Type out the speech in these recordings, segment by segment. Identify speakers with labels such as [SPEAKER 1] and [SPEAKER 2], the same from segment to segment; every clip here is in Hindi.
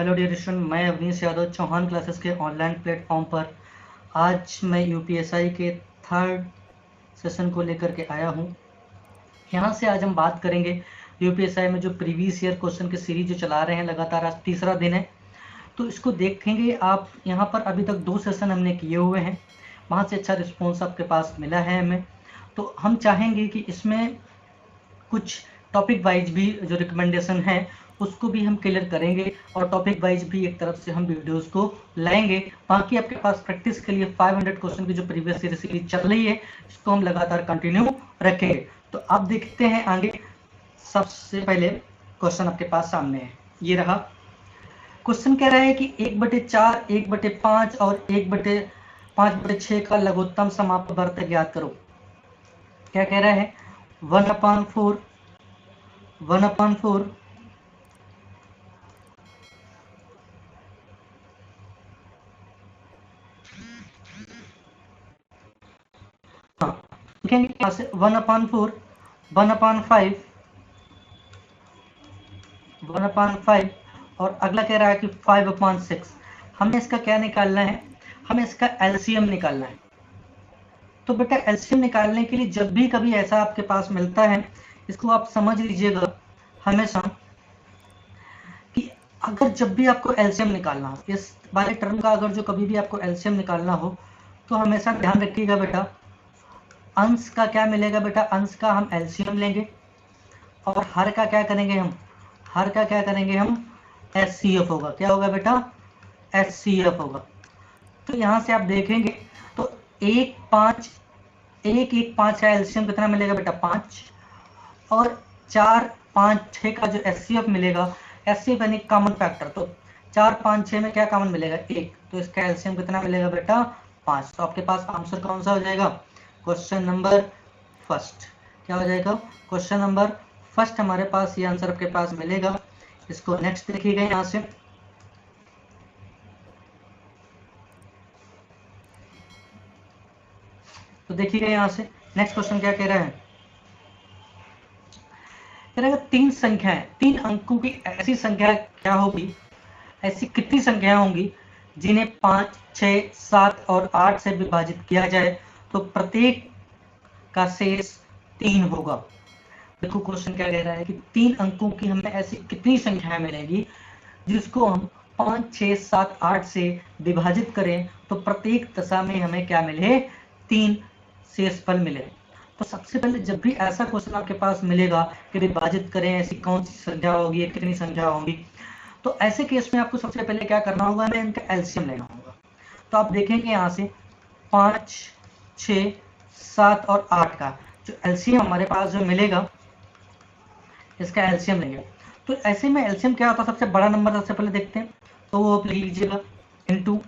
[SPEAKER 1] हेलो डियर स्टूडेंट, मैं अवनीश यादव चौहान क्लासेस के ऑनलाइन प्लेटफॉर्म पर आज मैं यूपीएसआई के थर्ड सेशन को लेकर के आया हूं। यहां से आज हम बात करेंगे यूपीएसआई में जो प्रीवियस ईयर क्वेश्चन की सीरीज जो चला रहे हैं, लगातार आज तीसरा दिन है, तो इसको देखेंगे आप। यहाँ पर अभी तक 2 सेशन हमने किए हुए हैं, वहाँ से अच्छा रिस्पॉन्स आपके पास मिला है हमें। तो हम चाहेंगे कि इसमें कुछ टॉपिक वाइज भी जो रिकमेंडेशन है उसको भी हम क्लियर करेंगे और टॉपिक वाइज भी एक तरफ से हम वीडियोस को लाएंगे। बाकी आपके पास प्रैक्टिस के लिए 500 क्वेश्चन की जो प्रीवियस ईयर सीरीज चल रही है इसको हम लगातार कंटिन्यू रखेंगे। तो आप देखते हैं आगे। सबसे पहले क्वेश्चन आपके पास सामने है, ये रहा क्वेश्चन। कह रहा है कि 1/4, 1/5 और 1/5/6 का लघुत्तम समाप्त वर्त ज्ञात करो। क्या कह रहा है? 1/4 लिखेंगे यहाँ से 1/4, 1/5, 1/5 और अगला कह रहा है कि 5/6। हमें इसका क्या निकालना है? हमें इसका एलसीएम निकालना है। तो बेटा एलसीएम निकालने के लिए जब भी कभी ऐसा आपके पास मिलता है, इसको आप समझ लीजिएगा हमेशा कि अगर जब भी आपको एलसीएम निकालना हो, इस वाले टर्म का अगर जो कभी भी आपको एलसीएम निकालना हो, तो हमेशा ध्यान रखिएगा बेटा, अंश का क्या मिलेगा बेटा? अंश का हम एलसीएम लेंगे और हर का क्या करेंगे हम? हर का क्या करेंगे हम? एचसीएफ होगा। क्या होगा बेटा? एचसीएफ होगा। तो यहां से आप देखेंगे तो 1/5 का एलसीएम कितना मिलेगा बेटा? 5 और 4/5/6 का जो एचसीएफ मिलेगा, एचसीएफ यानी कॉमन फैक्टर, तो 4/5/6 में क्या कॉमन मिलेगा? 1। तो इसका एलसीएम कितना मिलेगा बेटा? 5। तो आपके पास आंसर कौन सा हो जाएगा? Question number first. क्या हो जाएगा? क्वेश्चन नंबर फर्स्ट हमारे पास ये आंसर आपके पास मिलेगा। इसको नेक्स्ट देखिएगा यहां से। तो देखिएगा यहां से नेक्स्ट क्वेश्चन क्या कह रहा है? कह रहा है 3 संख्याएं, 3 अंकों की ऐसी संख्या क्या होगी, ऐसी कितनी संख्याएं होंगी जिन्हें 5, 6, 7 और 8 से विभाजित किया जाए तो प्रत्येक का शेष 3 होगा। देखो क्वेश्चन क्या कह रहा है कि 3 अंकों की हमें ऐसी कितनी संख्याएं मिलेगी जिसको हम 5, 6, 7, 8 से विभाजित करें तो प्रत्येक दशा में हमें क्या मिले? 3 शेषफल मिले। तो सबसे पहले जब भी ऐसा क्वेश्चन आपके पास मिलेगा कि विभाजित करें, ऐसी कौन सी संख्या होगी, कितनी संख्या होगी, तो ऐसे केस में आपको सबसे पहले क्या करना होगा? हमें इनका एलसीएम लेना होगा। तो आप देखेंगे यहाँ से 5, 6, 7 और 8 का जो एलसीएम हमारे पास जो मिलेगा, इसका एलसीएम लेंगे। तो ऐसे में एलसीएम क्या होता है? सबसे बड़ा नंबर सबसे पहले देखते हैं, तो वो आप लिख लीजिएगा इंटू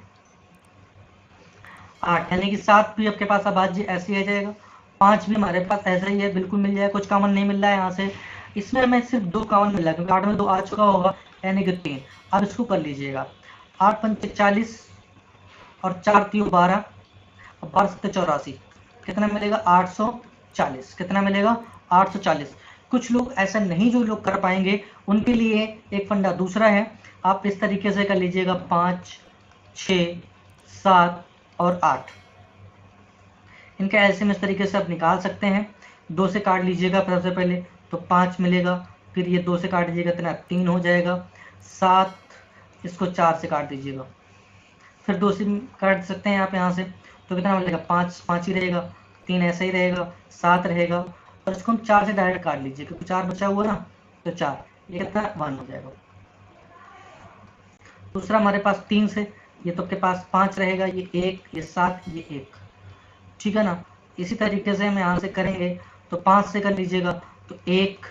[SPEAKER 1] 8, यानी कि 7 भी आपके पास अभाज्य ऐसे ही आ जाएगा। 5 भी हमारे पास ऐसा ही है, बिल्कुल मिल जाएगा, कुछ कॉमन नहीं मिल रहा है यहाँ से। इसमें हमें सिर्फ 2 कॉमन मिल रहा है क्योंकि 8 में 2 आ चुका होगा, यानी कि 3। अब इसको कर लीजिएगा, 8×5 = 40 और 4×3 = 12 और 12×7 = 84। कितना मिलेगा? 840। कितना मिलेगा? 840। कुछ लोग ऐसा नहीं जो लोग कर पाएंगे, उनके लिए एक फंडा दूसरा है। आप इस तरीके से कर लीजिएगा 5, 6, 7 और 8। इनका एलसीएम इस तरीके से आप निकाल सकते हैं। 2 से काट लीजिएगा सबसे पहले तो 5 मिलेगा, फिर ये 2 से काट दीजिएगा इतना 3 हो जाएगा। 7, इसको 4 से काट दीजिएगा, फिर 2 से काट सकते हैं आप यहाँ से, तो कितना मिलेगा? 5 5 ही रहेगा, 3 ऐसा ही रहेगा, 7 रहेगा और इसको हम 4 से डायरेक्ट काट लीजिए क्योंकि 4 बचा हुआ ना, तो 4, ये कितना? 1 हो जाएगा। दूसरा हमारे पास 3 से, ये तो आपके पास 5 रहेगा, ये 1, ये 7, ये 1, ठीक है ना। इसी तरीके से हम यहाँ से करेंगे तो 5 से कर लीजिएगा तो 1,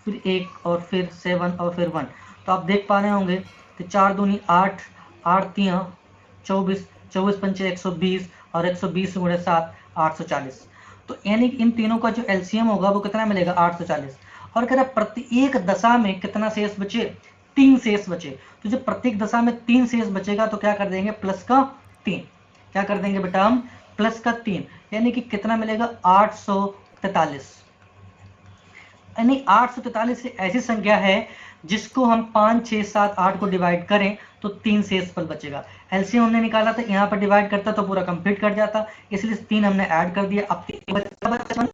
[SPEAKER 1] फिर 1 और फिर 7 और फिर 1। तो आप देख पा रहे होंगे तो 4 दूनी 8, 8 3 24, 24×5 120 और 120 × 7 840। तो यानी इन तीनों का जो एलसीएम होगा वो कितना मिलेगा? 840। और कह रहा प्रत्येक दशा में कितना शेष बचे? 3 शेष बचे। तो जब प्रत्येक दशा में 3 शेष बचेगा तो क्या कर देंगे? प्लस का 3। क्या कर देंगे बेटा हम? प्लस का 3, यानी कि कितना मिलेगा? 843। यानी 843 से ऐसी संख्या है जिसको हम 5, 6, 7, 8 को डिवाइड करें तो 3 शेषफल बचेगा। एलसीएम हमने निकाला था, यहाँ पर डिवाइड करता तो पूरा कंप्लीट कट जाता, इसलिए 3 हमने ऐड कर दिया। अब 3 बचा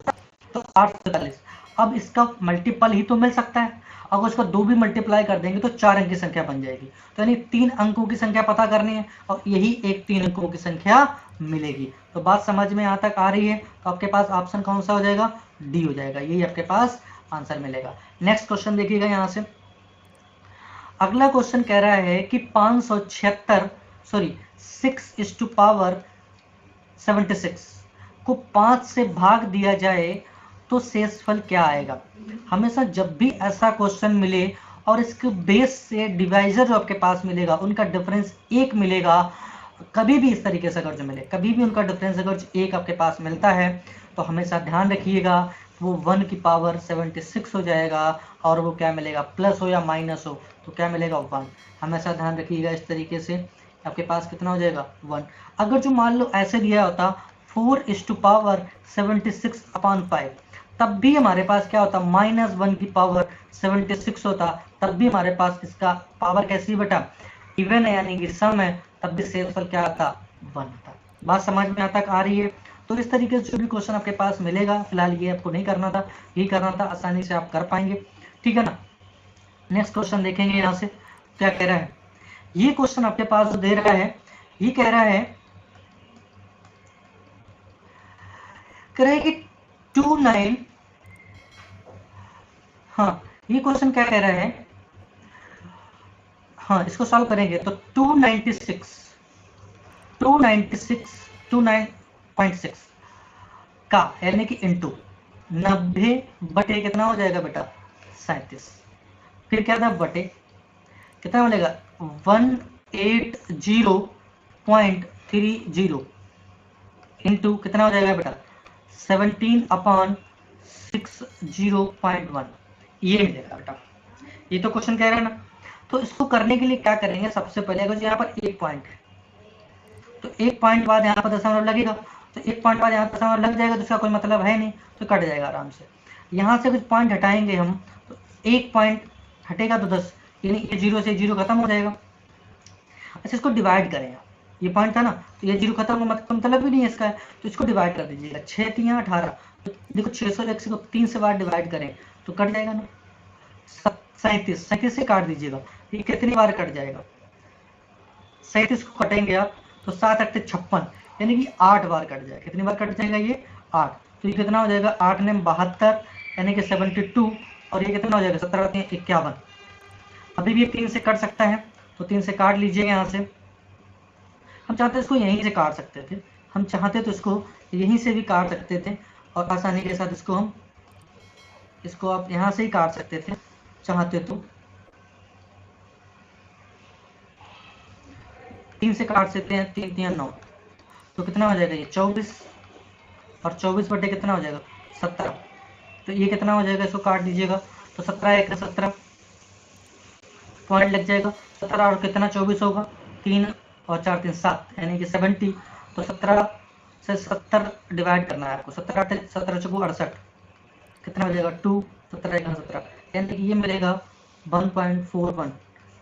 [SPEAKER 1] तो 843। अब इसका मल्टीपल ही तो मिल सकता है, अगर उसका 2 भी मल्टीप्लाई कर देंगे तो 4 अंक की संख्या बन जाएगी। तो यानी 3 अंकों की संख्या पता करनी है और यही एक 3 अंकों की संख्या मिलेगी। तो बात समझ में यहाँ तक आ रही है? तो आपके पास ऑप्शन कौन सा हो जाएगा? डी हो जाएगा, यही आपके पास आंसर मिलेगा। नेक्स्ट क्वेश्चन देखिएगा यहाँ से। अगला क्वेश्चन कह रहा है कि 6 को 5 से भाग दिया जाए तो शेषफल क्या आएगा? हमेशा जब भी ऐसा क्वेश्चन मिले और इसके बेस से डिवाइजर जो आपके पास मिलेगा उनका डिफरेंस 1 मिलेगा, कभी भी इस तरीके से अगर जो मिले, कभी भी उनका डिफरेंस अगर 1 आपके पास मिलता है तो हमेशा ध्यान रखिएगा वो 1 की पावर 76 हो जाएगा, और वो क्या मिलेगा, प्लस हो या माइनस हो तो क्या मिलेगा, 1। हमेशा ध्यान रखिएगा इस तरीके से। आपके पास कितना हो जाएगा, 1। अगर जो मान लो ऐसे दिया होता 4:76/5, तब भी हमारे पास क्या होता, -1 की पावर 76 होता, तब भी हमारे पास इसका पावर कैसी बेटा, इवन है, यानी कि सम है, तब भी शेषफल क्या आता, 1 आता। बात समझ में आता आ रही है? तो इस तरीके से जो भी क्वेश्चन आपके पास मिलेगा, फिलहाल ये आपको नहीं करना था, ये करना था, आसानी से आप कर पाएंगे, ठीक है ना। नेक्स्ट क्वेश्चन देखेंगे यहाँ से क्या कह रहा है। ये क्वेश्चन आपके पास दे रहा है, ये कह रहा है कि 29, हाँ ये क्वेश्चन क्या कह रहा है, हाँ इसको सॉल्व करेंगे तो 29.6 का यानी कि इंटू 90 बटे कितना हो जाएगा बेटा, 37। फिर क्या था, बटे कितना मिलेगा, 180.30 इंटू कितना हो जाएगा बेटा, 17/60.1, ये मिलेगा बेटा। ये तो क्वेश्चन कह रहा है ना। तो इसको करने के लिए क्या करेंगे, सबसे पहले अगर यहाँ पर 1 पॉइंट है तो 1 पॉइंट बाद यहाँ पर दशमलव लगेगा, तो 1 पॉइंट बाद यहाँ दशमलव लग जाएगा तो इसका कोई मतलब है नहीं, तो कट जाएगा आराम से। यहाँ से कुछ पॉइंट हटाएंगे हम तो 1 पॉइंट हटेगा तो 10, यानी ये 0 से 0 खत्म हो जाएगा। अच्छा इसको डिवाइड करें, ये पॉइंट था ना, तो ये 0 खत्म हो मतलब भी नहीं है इसका, तो इसको डिवाइड कर दीजिएगा, 6 3 18, तो देखो 601 को 3 से बार डिवाइड करें तो कट जाएगा ना, 37 से काट दीजिएगा, ये कितनी बार कट जाएगा, 37 को कटेंगे आप तो 7 8 56, यानी कि 8 बार कट जाएगा। कितनी बार कट जाएगा ये, 8। तो ये कितना हो जाएगा, 8 ने 72 यानी कि 72, और ये कितना हो जाएगा, 17 3 51। अभी भी 3 से कट सकता है तो 3 से काट लीजिएगा। यहाँ से हम चाहते इसको यहीं से काट सकते थे, हम चाहते तो इसको यहीं से भी काट सकते थे, और आसानी के साथ इसको आप यहाँ से ही काट सकते थे चाहते तो, 3 से काट सकते हैं, 3 3 9, तो कितना हो जाएगा ये 24, और 24 बटे कितना हो जाएगा 17, तो ये कितना हो जाएगा, इसको काट दीजिएगा तो 17 1 17 पॉइंट लग जाएगा, 17 और कितना 24 होगा, 3 और 4 3 7 यानी कि 70, तो 17 से 70 डिवाइड करना है आपको, 17 17 चौको 68, कितना हो जाएगा 2, 17 1 17, यानी कि ये मिलेगा 1.41।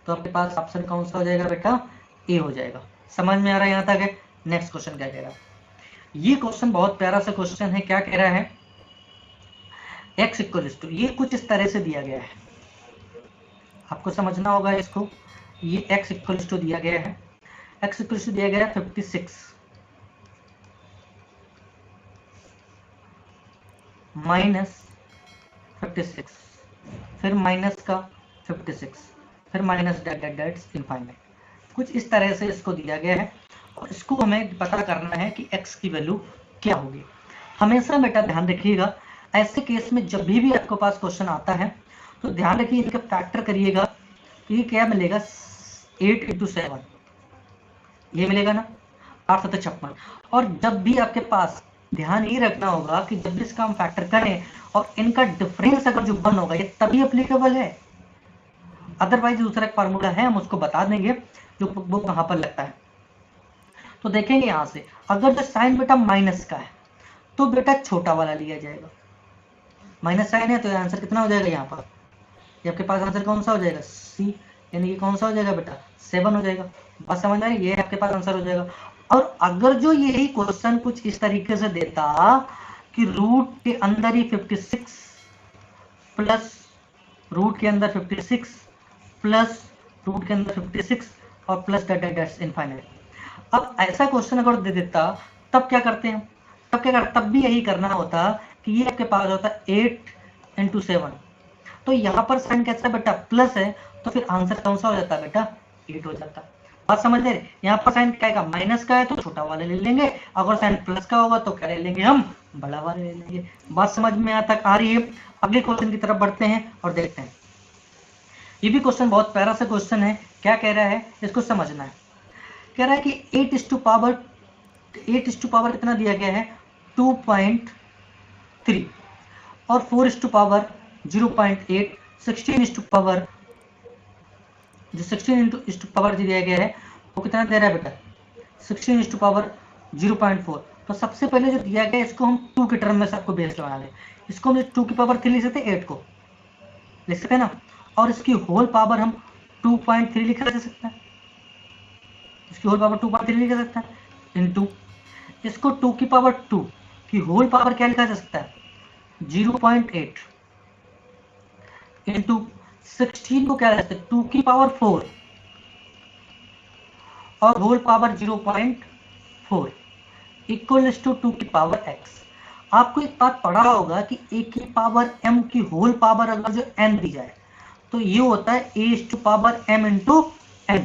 [SPEAKER 1] तो आपके पास ऑप्शन कौन सा हो जाएगा बेटा, ए हो जाएगा। समझ में आ रहा है यहाँ तक है। नेक्स्ट क्वेश्चन क्या कह रहा है, ये क्वेश्चन बहुत प्यारा सा क्वेश्चन है, क्या कह रहा है, x इक्वल्स टू, ये कुछ इस तरह से दिया गया है, आपको समझना होगा इसको। ये x इक्वल्स टू दिया गया है, x इक्वल्स टू दिया गया है 56 माइनस 56, फिर माइनस का 56, फिर माइनस डेट्स इनफाइनाइट, कुछ इस तरह से इसको दिया गया है, और इसको हमें पता करना है कि x की वैल्यू क्या होगी। हमेशा बेटा ध्यान रखिएगा, ऐसे केस में जब भी आपके पास क्वेश्चन आता है तो ध्यान रखिए इनका फैक्टर करिएगा, ये क्या मिलेगा, 8 × 7 ये मिलेगा ना, 8 7 56। और जब भी आपके पास ध्यान ये रखना होगा कि जब भी इसका हम फैक्टर करें और इनका डिफरेंस अगर जो 1 होगा ये तभी अप्लीकेबल है, अदरवाइज दूसरा एक फार्मूला है, हम उसको बता देंगे जो वो कहाँ पर लगता है। तो देखेंगे यहाँ से, अगर जो साइन बेटा माइनस का है तो बेटा छोटा वाला लिया जाएगा, माइनस साइन है तो आंसर कितना हो जाएगा यहाँ पर, ये आपके पास आंसर कौन सा हो जाएगा, सी, यानी कि कौन सा हो जाएगा बेटा, 7 हो जाएगा। बात समझ आ रही है, ये आपके पास आंसर हो जाएगा। और अगर जो यही क्वेश्चन कुछ इस तरीके से देता कि रूट के अंदर ही 56 प्लस रूट के अंदर 56 प्लस रूट के अंदर 56 और प्लस डेट्स इनफाइनाइट, अब ऐसा क्वेश्चन अगर दे देता तब क्या करते हैं, तब भी यही करना होता कि ये आपके पास होता 8 × 7, तो यहाँ पर साइन कैसा बेटा प्लस है, तो फिर आंसर कौन सा हो जाता बेटा, 8 हो जाता। बात समझ रहे, यहाँ पर साइन क्या का माइनस का है तो छोटा वाला ले लेंगे, अगर साइन प्लस का होगा तो क्या ले लेंगे, हम बड़ा वाला ले लेंगे। बात समझ में यहाँ तक आ रही है। अगले क्वेश्चन की तरफ बढ़ते हैं और देखते हैं। ये भी क्वेश्चन बहुत प्यारा सा क्वेश्चन है। क्या कह रहा है, इसको समझना है। कह रहा है कि 8 टू पावर कितना दिया गया है, 2.3 और 4 टू पावर 0.8, 16 टू पावर, जो 16 टू पावर दिया गया है वो कितना दे रहा है बेटा, 16 टू पावर 0.4। तो सबसे पहले जो दिया गया है इसको हम 2 के टर्म में सबको बेस लगा लें। इसको हम 2 की पावर 3 लिख सकते हैं, 8 को लिख सकते हैं ना, और इसकी होल पावर हम 2.3 लिखा जा सकता है, इसकी होल पावर 2.3 लिखा जा सकता है, इनटू इसको 2 की पावर 2 की होल पावर क्या लिखा जा सकता है, 0.8 इंटू 16 को क्या लिख सकते हैं, 2 की पावर 4 और होल पावर 0.4 इक्वल्स टू 2 की पावर x। आपको एक बात पढ़ा होगा कि a की पावर m की होल पावर अगर जो n दी जाए तो ये होता है a to power m into n।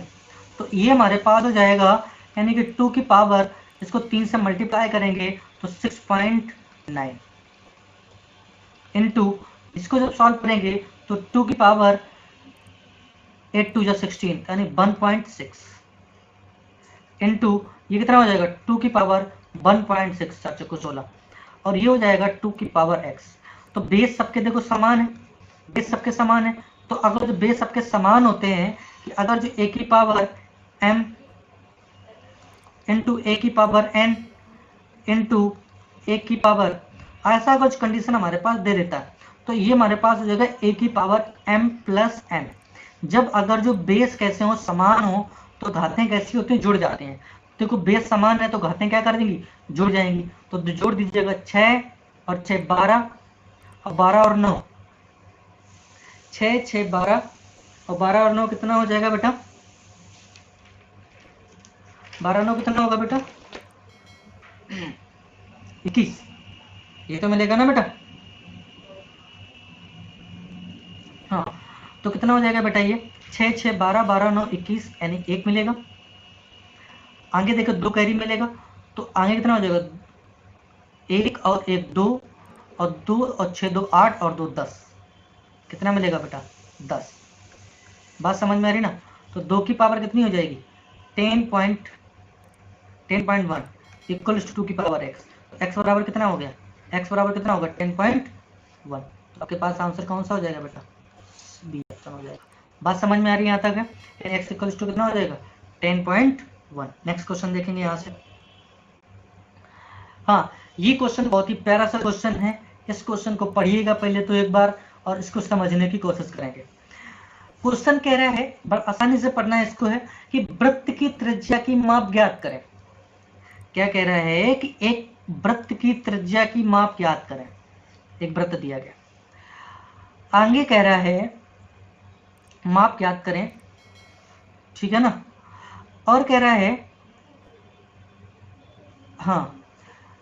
[SPEAKER 1] तो ये हमारे पास हो जाएगा, यानी कि 2 की पावर, इसको 3 से मल्टीप्लाई करेंगे तो 6.9 इंटू इसको जब सॉल्व करेंगे तो 2 की पावर 8 टू 16 यानी 1.6 इंटू ये कितना हो जाएगा, 2 की पावर 1.6 4 को 16 और ये हो जाएगा 2 की पावर x। तो बेस सबके देखो समान है, बेस सबके समान है। तो अगर जो बेस सबके समान होते हैं कि अगर जो a की पावर m इंटू a की पावर n इंटू a की पावर, ऐसा कुछ कंडीशन हमारे पास दे देता है तो ये हमारे पास हो जाएगा a की पावर m प्लस n। जब अगर जो बेस कैसे हो, समान हो, तो घातें कैसी होती हैं, जुड़ जाते हैं। देखो बेस समान है तो घातें क्या कर देंगी, जुड़ जाएंगी। तो जोड़ दीजिएगा 6 और 6 12 और 12 और 9, 6 6 12 और 12 और 9 कितना हो जाएगा बेटा, 12 9 कितना होगा बेटा, 21। ये तो मिलेगा ना बेटा, हाँ। तो कितना हो जाएगा बेटा, ये 6 6 12 12 9 21 यानी 1 मिलेगा। आगे देखो 2 कैरी मिलेगा तो आगे कितना हो जाएगा, 1 और 1 2 और 2 और 6 2 8 और 2 10, कितना मिलेगा बेटा 10। बात समझ में आ रही ना। तो 2 की पावर कितनी हो जाएगी, 10.1 इक्वल्स टू 2 की पावर x। तो x बराबर कितना हो गया, x बराबर कितना होगा 10.1। तो आपके पास आंसर कौन सा हो जाएगा बेटा, बी ऑप्शन हो जाएगा। बात समझ में आ रही है यहाँ तक है। x इक्वल्स टू कितना हो जाएगा 10.1। नेक्स्ट क्वेश्चन देखेंगे यहाँ से। हाँ, ये क्वेश्चन बहुत ही प्यारा सा क्वेश्चन है। इस क्वेश्चन को पढ़िएगा पहले तो एक बार और इसको समझने की कोशिश करेंगे। क्वेश्चन कह रहा है, बड़ा आसानी से पढ़ना है इसको, है कि वृत्त की त्रिज्या की माप ज्ञात करें। क्या कह रहा है कि एक वृत्त की त्रिज्या की माप ज्ञात करें। एक वृत्त दिया गया, आगे कह रहा है माप ज्ञात करें, ठीक है ना। और कह रहा है हाँ,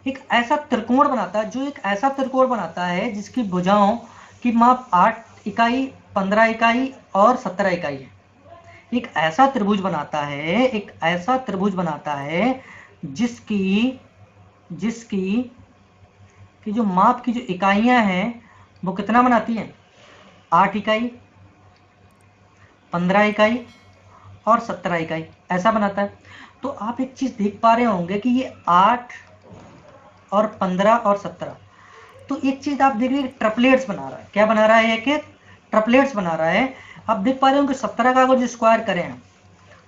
[SPEAKER 1] एक ऐसा त्रिकोण बनाता है, जो एक ऐसा त्रिकोण बनाता है जिसकी भुजाओं की माप 8 इकाई 15 इकाई और 17 इकाई है। एक ऐसा त्रिभुज बनाता है, एक ऐसा त्रिभुज बनाता है जिसकी की जो माप की जो इकाइयां हैं वो कितना बनाती हैं, 8 इकाई 15 इकाई और 17 इकाई, ऐसा बनाता है। तो आप एक चीज देख पा रहे होंगे कि ये 8 और 15 और 17, तो एक चीज आप देख रहे हैं, ट्रिपलेट्स बना रहा है। क्या बना रहा है, एक ट्रिपलेट्स बना रहा है। आप देख पा रहे होंगे 17 का अगर जो स्क्वायर करें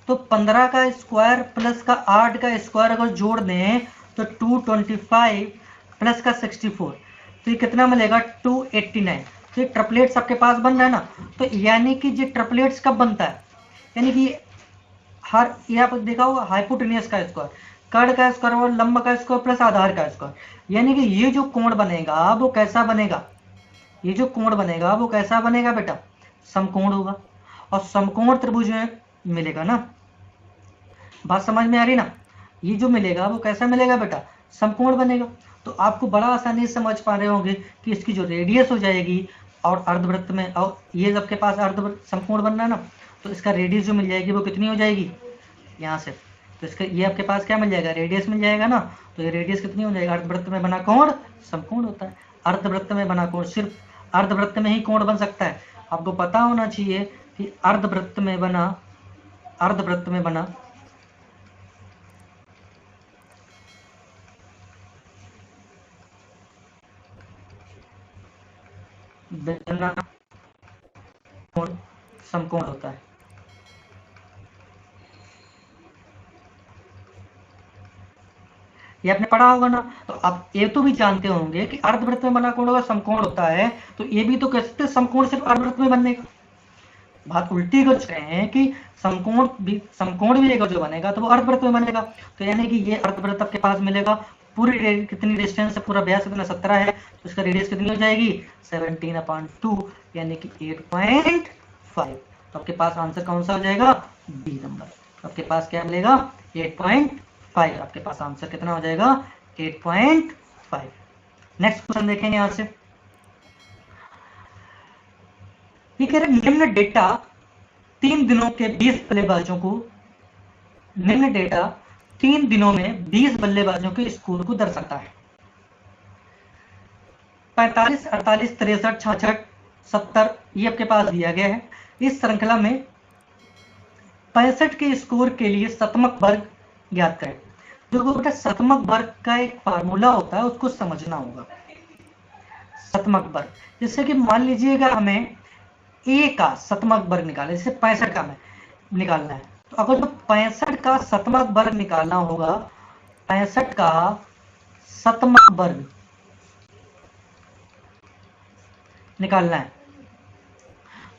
[SPEAKER 1] तो 15 का स्क्वायर प्लस का 8 का स्क्वायर अगर जोड़ दें तो 225 प्लस का 64, तो ये कितना मिलेगा 289। तो ये ट्रिपलेट्स आपके पास बन रहा है ना। तो यानी कि ये ट्रिपलेट्स कब बनता है, यानी कि हर ये आप देखा होगा हाइपोटेनियस का स्क्वायर, कर्ण का स्क्वायर और लंब का स्क्वायर प्लस आधार का स्क्वायर, यानी कि ये जो कोण बनेगा वो कैसा बनेगा, ये जो कोण बनेगा वो कैसा बनेगा बेटा, समकोण होगा। और समकोण त्रिभुज में मिलेगा ना, बात समझ में आ रही ना, ये जो मिलेगा वो कैसा मिलेगा बेटा, समकोण बनेगा। तो आपको बड़ा आसानी से समझ पा रहे होंगे कि इसकी जो रेडियस हो जाएगी और अर्धवृत्त में, और ये आपके पास अर्धवृत्त समकोण बनना है ना, तो इसका रेडियस जो मिल जाएगी वो कितनी हो जाएगी यहाँ से, तो इसका ये आपके पास क्या मिल जाएगा, रेडियस मिल जाएगा ना, तो ये रेडियस कितनी हो जाएगी, अर्धवृत्त में बना कोण समकोण होता है। अर्धवृत्त में बना कोण सिर्फ अर्धवृत्त में ही कोण बन सकता है। आपको पता होना चाहिए कि अर्धवृत्त में बना कोण समकोण होता है। ये आपने पढ़ा होगा ना, तो आप ये तो भी जानते होंगे कि अर्धवृत्त में बना कोण होगा समकोण होता है, तो ये भी तो कह सकते हैं समकोण सिर्फ अर्धवृत्त में बनने का। बात उल्टी कर रहे हैं कि समकोण भी अगर जो बनेगा तो वो अर्धवृत्त में बनेगा, तो यानी कि ये अर्धवृत्त आपके पास मिलेगा, पूरी कितनी डिस्टेंस है, पूरा व्यास कितना 17 है, तो इसका रेडियस कितनी हो जाएगी 17/2 यानी कि 8.5। तो आपके पास आंसर कौन सा हो जाएगा, बी नंबर। तो आपके पास क्या मिलेगा 8.5, आपके पास आंसर कितना हो जाएगा 8.5। नेक्स्ट क्वेश्चन देखेंगे यहां से, ये कह रहे निम्न डेटा 3 दिनों के 20 बल्लेबाजों को, निम्न डेटा 3 दिनों में 20 बल्लेबाजों के स्कोर को दर्शाता है। 45, 48, 63, 66, 70 ये आपके पास दिया गया है। इस श्रृंखला में 65 के स्कोर के लिए शतमक वर्ग ज्ञात करें। देखो बेटा शतमक वर्ग का एक फार्मूला होता है, उसको समझना होगा। शतमक वर्ग जैसे कि मान लीजिएगा हमें ए का शतमक वर्ग निकाले, जैसे 65 का में निकालना है, तो अगर जो 65 का शतमक वर्ग निकालना होगा, 65 का शतमक वर्ग निकालना है,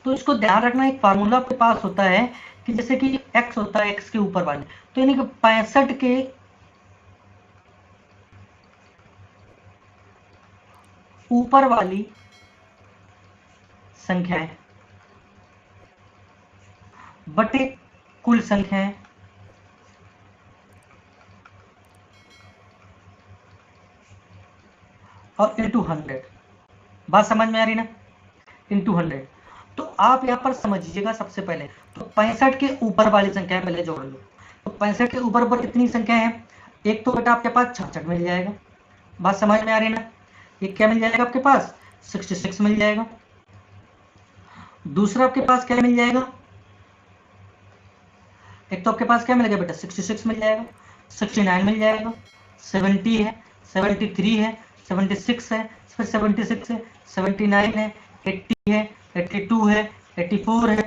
[SPEAKER 1] तो इसको ध्यान रखना, एक फार्मूला आपके पास होता है कि जैसे कि x होता है x के ऊपर वाले, तो यानी कि 65 के ऊपर वाली संख्याएं बटे कुल संख्याएं और इंटू 100। बात समझ में आ रही ना, इंटू 100। तो आप यहां पर समझिएगा सबसे पहले, तो 65 के ऊपर वाली संख्या पहले जोड़ लो। तो 65 के ऊपर पर कितनी संख्या है, एक तो बेटा आपके पास 66 मिल जाएगा, बात समझ में आ रही ना, एक क्या मिल जाएगा आपके पास 66 मिल जाएगा, दूसरा आपके पास क्या मिल जाएगा, एक तो आपके पास क्या मिलेगा बेटा 66 मिल जाएगा, 69 मिल जाएगा, 70 है, 73 है, 76 है, फिर 76 है, 79 है, 80 है, 82 है, 84 है,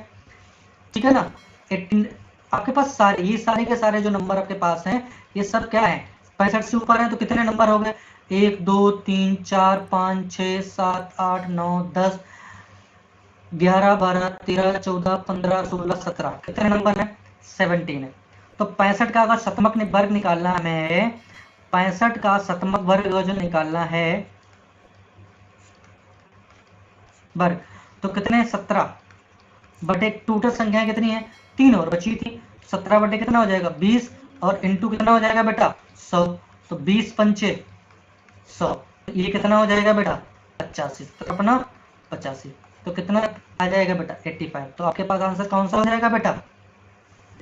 [SPEAKER 1] ठीक है ना। 18 आपके पास सारे, ये सारे के सारे जो नंबर आपके पास हैं ये सब क्या है 65 से ऊपर है, तो कितने नंबर हो गए 1 2 3 4 5 6 7 8 9 10 11 12 13 14 15 16 17, कितने नंबर है 17 है। तो 65 का अगर शतमक वर्ग निकालना हमें, 65 का शतमक वर्ग जो निकालना है वर्ग, तो कितने 17 बटे टोटल संख्या कितनी है 3 और बची थी, 17 बटे कितना हो जाएगा 20 और इंटू कितना हो जाएगा बेटा 100, तो 20 पंचे 100, तो ये कितना हो जाएगा बेटा 85, तो अपना 85, तो कितना आ जाएगा बेटा 85। तो आपके पास आंसर कौन सा हो जाएगा बेटा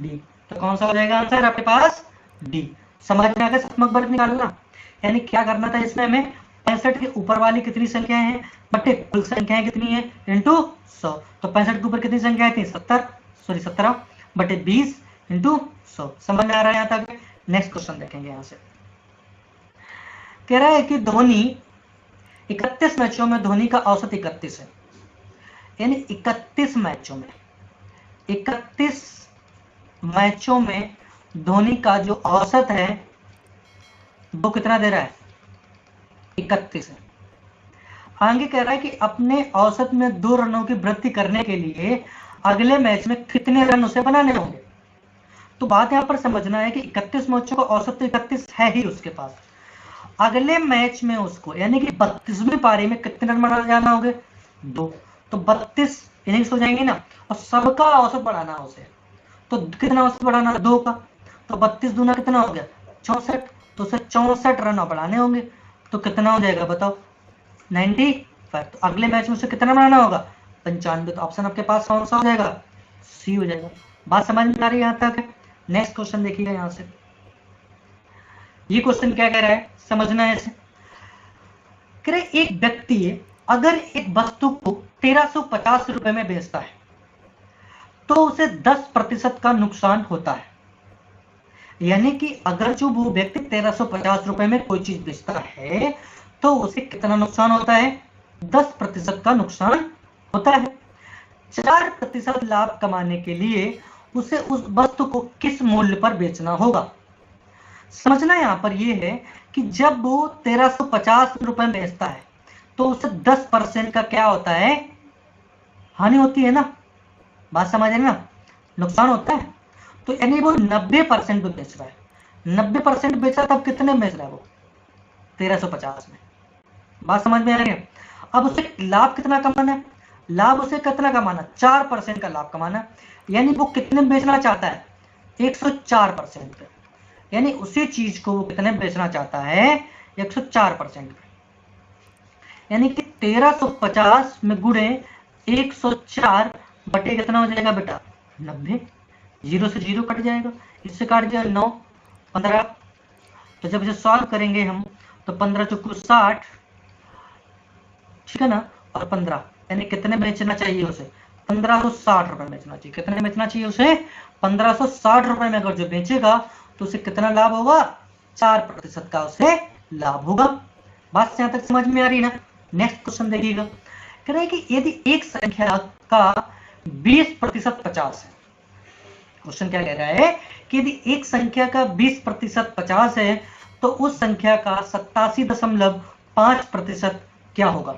[SPEAKER 1] डी। तो कौन सा हो जाएगा आंसर आपके पास डी। समझ में आ गया शतमक वर्ग निकालना, यानी क्या करना था इसमें हमें 65 के ऊपर वाली कितनी संख्याएं हैं बटे कुल संख्याएं कितनी है इंटू 100, तो 65 के ऊपर कितनी संख्याएं थी 17 बटे 20 इंटू 100। समझ में आ रहा है यहाँ तक। नेक्स्ट क्वेश्चन देखेंगे यहाँ से, कह रहा है कि धोनी 31 मैचों में धोनी का औसत 31 है, यानी 31 मैचों में धोनी का जो औसत है वो कितना दे रहा है 31 है। आगे कह रहा है कि अपने औसत में 2 रनों की वृद्धि करने के लिए अगले मैच में कितने रन उसे बनाने होंगे। तो बात यहाँ पर समझना है कि 31 मैचों का औसत तो 31 है ही उसके पास। अगले मैच में उसको यानी कि 32वीं पारी में कितने रन बनाने जाना होंगे, 2। तो 32 इनिंग्स हो जाएंगी ना, और सबका औसत बढ़ाना उसे। तो कितना औसत बढ़ाना, 2 का। तो 32 दूना कितना हो गया, 64। तो उसे 64 रन बढ़ाने होंगे। तो कितना हो जाएगा बताओ, 95। तो अगले मैच में उसे कितना बनाना होगा, 95। तो ऑप्शन आपके पास कौन सा हो जाएगा, सी हो जाएगा। बात समझ में आ रही है यहाँ तक। नेक्स्ट क्वेश्चन देखिएगा यहाँ से। ये क्वेश्चन क्या कह रहा है, समझना है इसे। कह रहे एक व्यक्ति अगर एक वस्तु को 1350 रुपए में बेचता है तो उसे 10% का नुकसान होता है। यानी कि अगर जो वो व्यक्ति 1350 रुपए में कोई चीज बेचता है तो उसे कितना नुकसान होता है, 10% का नुकसान होता है। 4% लाभ कमाने के लिए उसे उस वस्तु को किस मूल्य पर बेचना होगा। समझना यहां पर यह है कि जब वो 1350 रुपए बेचता है तो उसे 10% का क्या होता है, हानि होती है ना। बात समझ रहे ना, नुकसान होता है। तो यानी वो 90% पे बेच रहा है। 90% बेच रहा, तब कितने बेच रहा है वो, 1350 में। बात समझ में आ रही है। अब उसे लाभ कितना कमाना है, लाभ उसे कितना कमाना, 4% का लाभ कमाना। यानी वो कितने बेचना चाहता है, 104% पे। यानी उसी चीज को वो कितने बेचना चाहता है, 104% पे। यानी कि 1350 में गुणे 104 बटे कितना हो जाएगा बेटा, 90। जीरो से जीरो कट जाएगा, इससे काट दिया 9, 15। तो जब इसे सॉल्व करेंगे हम तो 15 चौको 60, ठीक है ना, और 15 यानी कितने बेचना चाहिए उसे, 1560 रुपए बेचना चाहिए। कितने बेचना चाहिए उसे, 1560 रुपए में अगर जो बेचेगा तो उसे कितना लाभ होगा, 4% का उसे लाभ होगा। बात यहां तक समझ में आ रही है ना। नेक्स्ट क्वेश्चन देखिएगा। कह रहे हैं कि यदि एक संख्या का 20% 50 है। क्वेश्चन क्या कह रहा है कि यदि एक संख्या का 20% 50 है तो उस संख्या का 87.5% क्या होगा।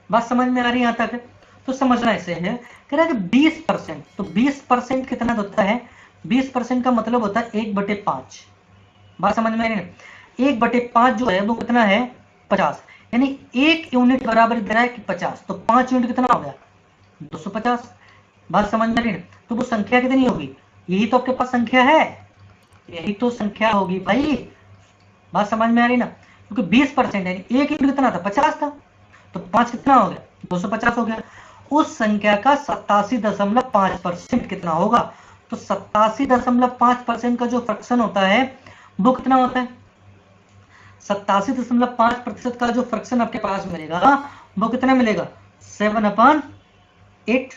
[SPEAKER 1] बात समझ में आ रही है यहां तक, तो समझना ऐसे है। कह रहा है कि 20%, तो 20% कितना होता है, 20% का मतलब होता है 1/5। बात समझ में आ रही है। 1/5 जो है वो कितना है, 50। यानी 1 यूनिट बराबर दे रहा है कि 50, तो 5 यूनिट कितना हो गया, 250। बात समझ में आ रही है। तो वो संख्या कितनी होगी, यही तो आपके पास संख्या है, यही तो संख्या होगी भाई। बात समझ में आ रही ना, क्योंकि 20% है, 1 यूनिट कितना था, 50 था। तो 5 कितना हो गया, 250 हो गया। उस संख्या का 87.5% कितना होगा। तो 87.5% का जो फ्रैक्शन होता है वो कितना होता है, 87.5% का जो फ्रैक्शन आपके पास मिलेगा वो कितना मिलेगा, 7/8।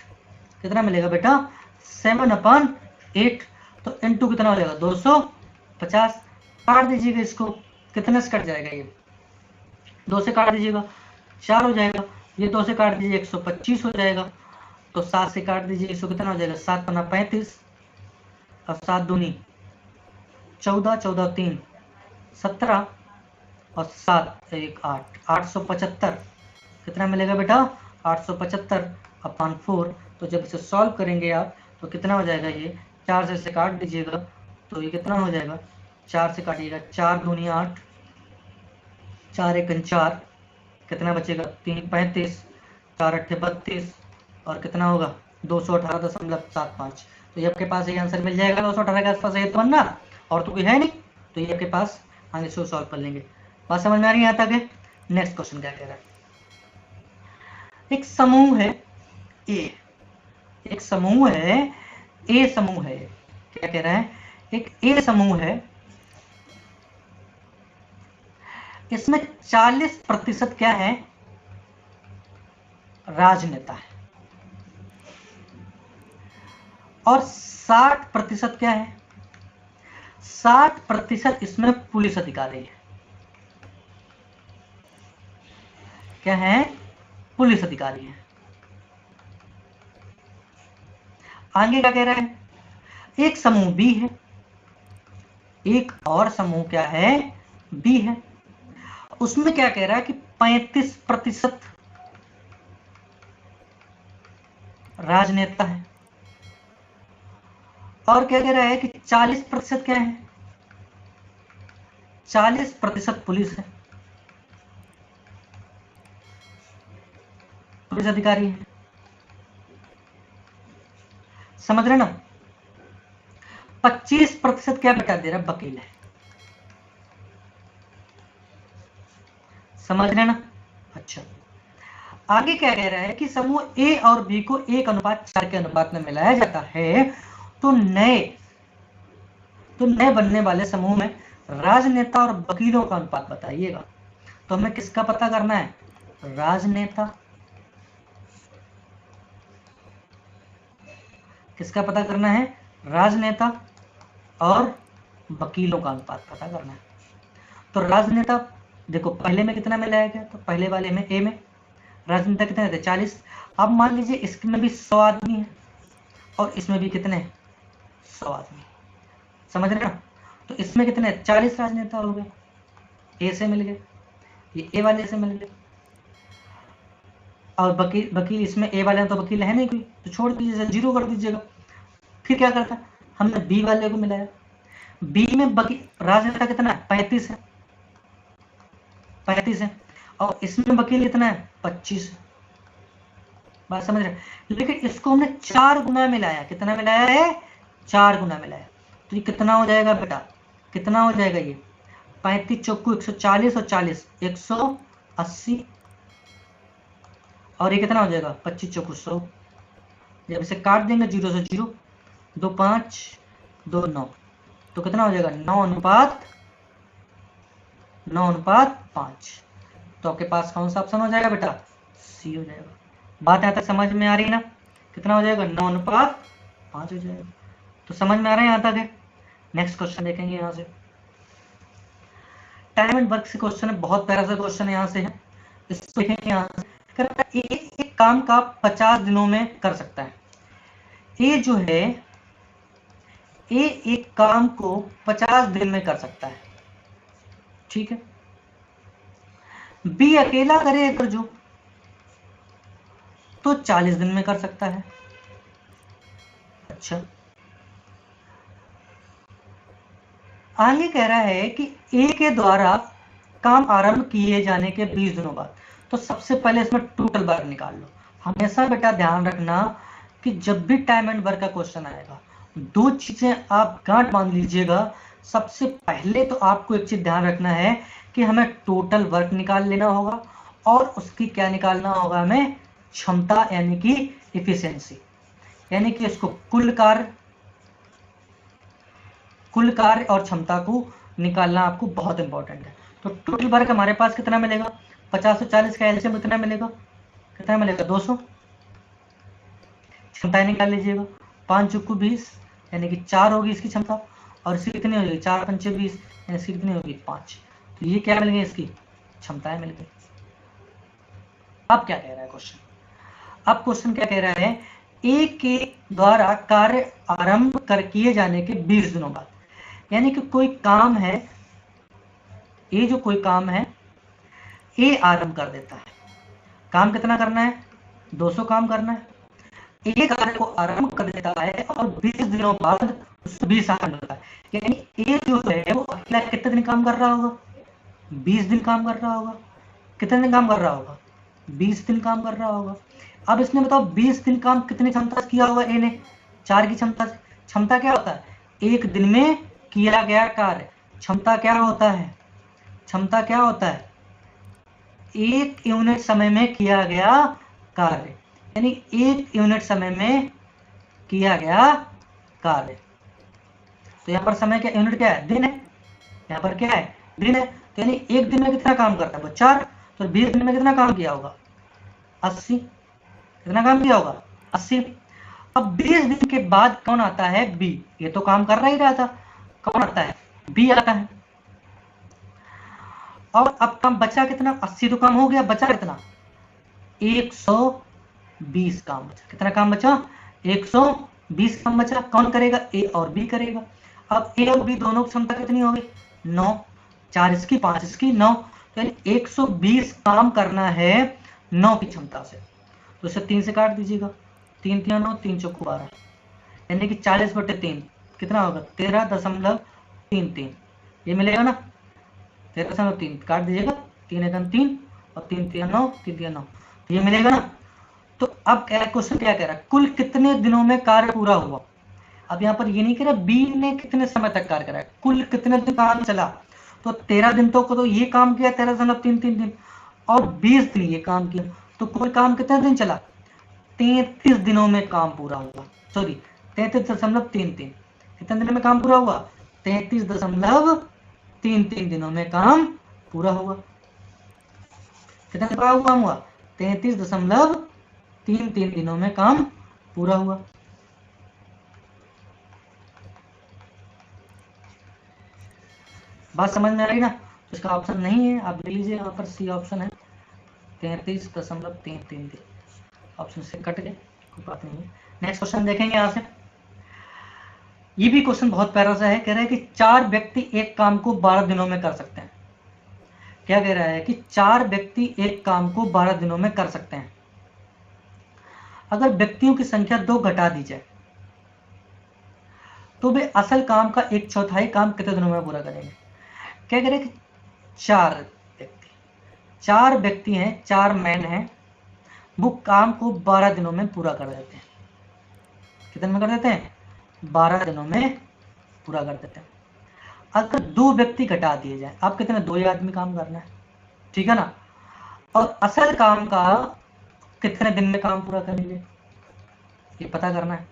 [SPEAKER 1] कितना मिलेगा बेटा, 7/8। तो इंटू कितना हो जाएगा, 250। काट दीजिएगा इसको, कितने से कट जाएगा, ये 2 से काट दीजिएगा 4 हो जाएगा। ये 2 से काट दीजिए 125 हो जाएगा। तो 7 से काट दीजिए, इसको कितना हो जाएगा, 7×5 = 35, और 7 दूनी 14, 14 3 17, और 7 1 8, 875। कितना मिलेगा बेटा, 875/4। तो जब इसे सॉल्व करेंगे आप तो कितना हो जाएगा, ये 4 से इसे काट दीजिएगा तो ये कितना हो जाएगा, 4 से काटिएगा 4 दूनी 8, 4 1 4, कितना बचेगा, 3 35, 4 8 32, और कितना होगा 218.75। तो ये आपके पास ये आंसर मिल जाएगा 218 के आसपास, ये तो बनना, और तो कोई है नहीं, तो ये आपके पास आगे से सॉल्व कर लेंगे। बात समझ में आ रही है यहाँ तक। नेक्स्ट क्वेश्चन क्या कह रहा है, एक समूह है ए, एक समूह है ए, समूह है, क्या कह रहा है, एक ए समूह है, इसमें 40% क्या है, राजनेता है, और 60% क्या है, 60% इसमें पुलिस अधिकारी है। क्या है, पुलिस अधिकारी है। आगे क्या कह रहा है, एक समूह बी है, एक और समूह क्या है, बी है। उसमें क्या कह रहा है कि 35% राजनेता है। और क्या कह रहा है कि 40% क्या है, 40% पुलिस है, पुलिस अधिकारी है। समझ रहे ना? 25% क्या बता दे रहा है, वकील है। समझ रहे ना? अच्छा, आगे क्या कह रहा है कि समूह ए और बी को 1:4 के अनुपात में मिलाया जाता है, तो नए बनने वाले समूह में राजनेता और वकीलों का अनुपात बताइएगा। तो हमें किसका पता करना है, राजनेता, किसका पता करना है, राजनेता और वकीलों का अनुपात पता करना है। तो राजनेता देखो पहले में कितना मिलाया गया, तो पहले वाले में ए में राजनेता कितने थे, 40। अब मान लीजिए इसमें भी 100 आदमी है और इसमें भी कितने, 100 आदमी। समझ रहे ना? तो इसमें कितने, 40 राजनेता हो गए, ए से मिल गए, ये ए वाले से मिल गए। और वकील इसमें ए वाले तो वकील है नहीं कोई, तो छोड़ दीजिए, 0 कर दीजिएगा। फिर क्या करता, हमने बी वाले को मिलाया, बी में राजनेता कितना है, 35 है, 35 है, और इसमें वकील कितना है, 25 है। बात समझ रहे? लेकिन इसको हमने 4 गुना मिलाया, कितना मिलाया है, 4 गुना मिलाया। तो ये कितना हो जाएगा बेटा, कितना हो जाएगा, ये 35 चौकू 140 और 40 180, और ये कितना हो जाएगा, 25 चौकू 100। जब इसे काट देंगे 0 से 0, 2 5 2 9, तो कितना हो जाएगा, 9:5। तो आपके पास कौन सा ऑप्शन हो जाएगा बेटा, सी हो जाएगा। बात यहाँ तक समझ में आ रही है ना? कितना हो जाएगा, 9:5 हो जाएगा। तो समझ में आ रहा है यहाँ तक है? नेक्स्ट क्वेश्चन देखेंगे यहाँ से, टाइम एंड वर्क से क्वेश्चन है, बहुत प्यारा सा क्वेश्चन यहाँ से है। इसको देखेंगे यहाँ से, एक काम का 50 दिनों में कर सकता है। ए जो है, ए एक काम को 50 दिन में कर सकता है, ठीक है। बी अकेला करे अगर जो, तो 40 दिन में कर सकता है। अच्छा, आगे कह रहा है कि ए के द्वारा काम आरंभ किए जाने के 20 दिनों बाद, तो सबसे पहले इसमें टोटल वर्क निकाल लो। हमेशा बेटा ध्यान रखना कि जब भी टाइम एंड वर्क का क्वेश्चन आएगा, 2 चीजें आप गांठ बांध लीजिएगा। सबसे पहले तो आपको एक चीज ध्यान रखना है कि हमें टोटल वर्क निकाल लेना होगा, और उसकी क्या निकालना होगा, हमें क्षमता यानी कि इफिशियंसी, यानी कि इसको कुल कार्य और क्षमता को निकालना आपको बहुत इंपॉर्टेंट है। तो टोटल वर्क हमारे पास कितना मिलेगा, 50 और 40 का एलसीएम कितना मिलेगा, 200। क्षमताएं निकाल लीजिएगा, 5 चौकू 20 यानी कि 4 होगी इसकी क्षमता, और इसकी कितनी होगी, 4 पंचे 20 यानी इसकी कितनी होगी, 5। तो ये क्या मिल गई, इसकी क्षमताएं मिल गई। अब क्या कह रहा है क्वेश्चन, अब क्वेश्चन क्या कह रहा है, ए के द्वारा कार्य आरंभ कर किए जाने के 20 दिनों बाद, यानी कि कोई काम है, ये जो कोई काम है ए आरंभ कर देता है। काम कितना करना है, 200 काम करना है। ए कार्य को आरंभ कर देता है और 20 दिनों बाद उससे 20 आरंभ होता है, यानी ए जो है वो अकेला कितने दिन काम कर रहा होगा, 20 दिन काम कर रहा होगा। कितने दिन काम कर रहा होगा, 20 दिन काम कर रहा होगा। अब इसने बताओ 20 दिन काम कितनी क्षमता से किया होगा ए ने, 4 की क्षमता से। क्षमता क्या होता है, एक दिन में किया गया कार्य। क्षमता क्या होता है, क्षमता क्या होता है, एक यूनिट समय में किया गया कार्य, यानी एक यूनिट समय में किया गया कार्य। तो यहाँ पर समय क्या, यूनिट क्या है, दिन है, यहाँ पर क्या है, दिन है। तो यानी एक दिन में कितना काम करता है वो, 4। तो 20 दिन में कितना काम किया होगा, 80। कितना काम किया होगा, 80। अब 20 दिन के बाद कौन आता है, बी। ये तो काम कर रहा था, कौन आता है, बी आता है। और अब काम बचा कितना, 80 तो काम हो गया, बचा कितना, 120 काम बचा। कितना काम बचा, 120 काम बचा। कौन करेगा, ए और बी करेगा। अब ए और बी दोनों की क्षमता कितनी होगी, 9। 4 इसकी, 5 इसकी, 9। तो यानी 120 काम करना है 9 की क्षमता से। तो इसे 3 से काट दीजिएगा, 3 3 9, 3 चौको 12, यानी कि 40/3 कितना होगा 13.33। ये मिलेगा ना, 13.3 काट दीजिएगा, 3 एकम 3 और 3 3 9, 3 3 9, ये मिलेगा ना। तो अब क्वेश्चन क्या कह रहा है, कुल कितने दिनों में कार्य पूरा हुआ। अब यहाँ पर ये नहीं कह रहा बी ने कितने समय तक कार्य करा है, कुल कितने दिन काम चला। तो 13 दिन तो ये काम किया 13.33 दिन, और 20 दिन ये काम किया, तो कुल काम कितने दिन चला, 33 दिनों में काम पूरा हुआ। सॉरी 33.33, कितने दिनों में काम पूरा हुआ, 33.33 दिनों में काम पूरा हुआ। कितना पूरा हुआ 33.33 दिनों में काम पूरा हुआ। बात समझ में आ रही ना। तो इसका ऑप्शन नहीं है, आप ले लीजिए, यहाँ पर सी ऑप्शन है 33.33 दिन, ऑप्शन से कट गए, कोई बात नहीं है। नेक्स्ट क्वेश्चन देखेंगे यहाँ से, ये भी क्वेश्चन बहुत प्यारा सा है, कह रहा है कि 4 व्यक्ति एक काम को 12 दिनों में कर सकते हैं। क्या कह रहा है कि 4 व्यक्ति एक काम को 12 दिनों में कर सकते हैं। अगर व्यक्तियों की संख्या 2 घटा दी जाए तो वे असल काम का 1/4 काम कितने दिनों में पूरा करेंगे। क्या कह रहे हैं कि 4 व्यक्ति हैं, 4 मैन हैं, वो काम को 12 दिनों में पूरा कर देते हैं। कितने में कर देते हैं, 12 दिनों में पूरा कर देते हैं। अगर 2 व्यक्ति घटा दिए जाए, आप कितने, 2 ही आदमी काम करना है, ठीक है ना, और असल काम का कितने दिन में काम पूरा करेंगे ये पता करना है,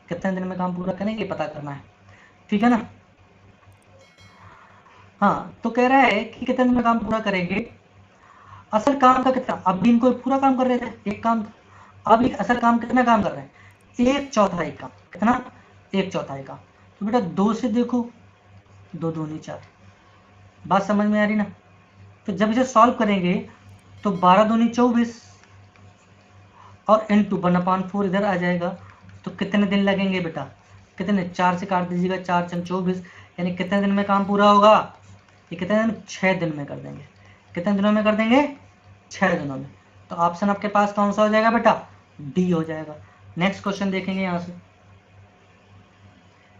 [SPEAKER 1] कितने दिन में काम पूरा करेंगे ये पता करना है, ठीक है ना। हाँ, तो कह रहा है कि कितने दिन में काम पूरा करेंगे, असल काम का कितना, अब भी इनको पूरा काम कर रहे थे एक काम, अब एक असल काम कितना काम कर रहे हैं, 1/4 काम, कितना, 1/4 काम। तो बेटा 2 से देखो, 2 दूनी 4, बात समझ में आ रही ना। तो जब इसे सॉल्व करेंगे तो 12 दूनी 24 और इंटू 1/4 इधर आ जाएगा। तो कितने दिन लगेंगे बेटा, कितने, 4 से काट दीजिएगा, 4 × 24, यानी कितने दिन में काम पूरा होगा, ये कितने दिन, 6 दिन में कर देंगे। कितने दिनों में कर देंगे, 6 दिनों में। तो ऑप्शन आपके पास कौन सा हो जाएगा बेटा, डी हो जाएगा। नेक्स्ट क्वेश्चन देखेंगे यहाँ से,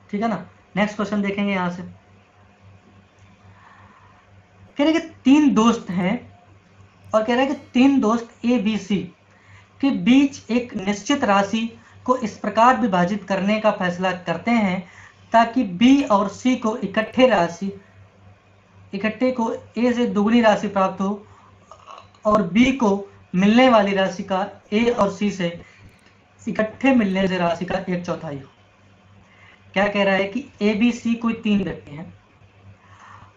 [SPEAKER 1] ठीक है ना। नेक्स्ट क्वेश्चन देखेंगे यहाँ से, कह रहे कि 3 दोस्त हैं और कह रहा है कि 3 दोस्त ए बी सी के बीच एक निश्चित राशि को इस प्रकार विभाजित करने का फैसला करते हैं ताकि बी और सी को इकट्ठे को ए से दुगनी राशि प्राप्त हो और बी को मिलने वाली राशि का ए और सी से इकट्ठे मिलने से राशि का 1/4 हो। क्या कह रहा है कि ए बी सी कोई 3 व्यक्ति हैं।